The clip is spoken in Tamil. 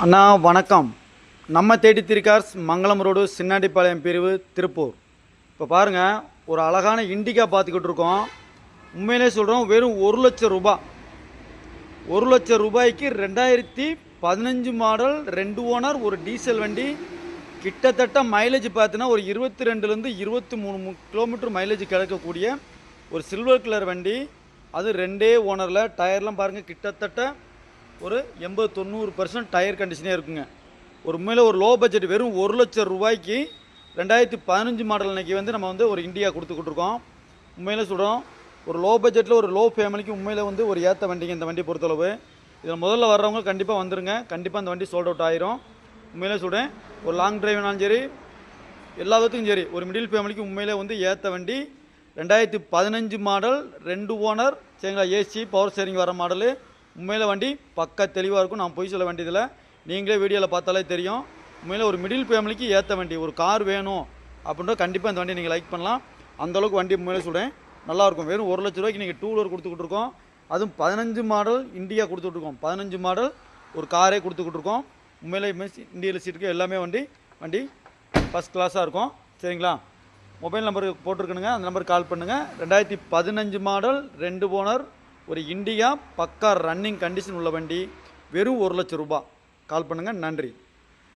அண்ணா வணக்கம். நம்ம தேடி கார்ஸ் மங்களம் ரோடு சின்னாடிப்பாளையம் பிரிவு திருப்பூர். இப்போ பாருங்கள், ஒரு அழகான இண்டிகா பார்த்துக்கிட்டு இருக்கோம். உண்மையிலே சொல்கிறோம், வெறும் 1,00,000 ரூபாய். 1,00,000 ரூபாய்க்கு 2015 மாடல் 2 ஓனர் ஒரு டீசல் வண்டி. கிட்டத்தட்ட மைலேஜ் பார்த்தீங்கன்னா ஒரு 22லேருந்து 23 கிலோமீட்டர் மைலேஜ் கிடைக்கக்கூடிய ஒரு சில்வர் கலர் வண்டி. அது 2 ஓனரில். டயர்லாம் பாருங்கள், கிட்டத்தட்ட ஒரு 80-90% டயர் கண்டிஷனே இருக்குங்க. ஒரு உண்மையில் ஒரு லோ பட்ஜெட் வெறும் 1,00,000 ரூபாய்க்கு 2015 மாடல் இன்றைக்கி வந்து நம்ம வந்து ஒரு இண்டியா கொடுத்துக்கிட்டுருக்கோம். உண்மையில் சொல்கிறோம், ஒரு லோ பட்ஜெட்டில் ஒரு லோ ஃபேமிலிக்கு உண்மையில் வந்து ஒரு ஏற்ற வண்டிங்க இந்த வண்டி பொறுத்தளவு. இதில் முதல்ல வர்றவங்க கண்டிப்பாக வந்துடுங்க. கண்டிப்பாக அந்த வண்டி சோல்ட் அவுட் ஆயிரும். உண்மையிலே சொல்கிறேன், ஒரு லாங் டிரைவ்னாலும் சரி, எல்லா விதத்துக்கும் சரி, ஒரு மிடில் ஃபேமிலிக்கு உண்மையிலே வந்து ஏற்ற வண்டி. 2015 மாடல் 2 ஓனர் சரிங்களா. ஏசி பவர் ஸ்டேரிங் வர மாடலு. உண்மையில் வண்டி பக்கா தெளிவாக இருக்கும். நான் போய் சொல்ல வேண்டியதில்லை, நீங்களே வீடியோவில் பார்த்தாலே தெரியும். உண்மையில் ஒரு மிடில் ஃபேமிலிக்கு ஏற்ற வண்டி. ஒரு கார் வேணும் அப்படின்ற கண்டிப்பாக இந்த வண்டி நீங்கள் லைக் பண்ணலாம். அந்தளவுக்கு வண்டி உண்மையிலே சொல்கிறேன், நல்லாயிருக்கும். வெறும் 1,00,000 ரூபாய்க்கு நீங்கள் 2 வீலர் கொடுத்துக்கிட்டு இருக்கோம். அதுவும் 15 மாடல் இண்டியா கொடுத்துட்ருக்கோம். 15 மாடல் ஒரு காரே கொடுத்துக்கிட்டுருக்கோம். உண்மையிலே இண்டியாவில் சீட்டுக்கு எல்லாமே வண்டி ஃபஸ்ட் கிளாஸாக இருக்கும். சரிங்களா. மொபைல் நம்பருக்கு போட்டிருக்கணுங்க, அந்த நம்பருக்கு கால் பண்ணுங்கள். 2015 மாடல் 2 ஓனர் ஒரு இண்டியா பக்கா ரன்னிங் கண்டிஷன் உள்ள வண்டி. வெறும் 1,00,000 ரூபாய். கால் பண்ணுங்கள். நன்றி.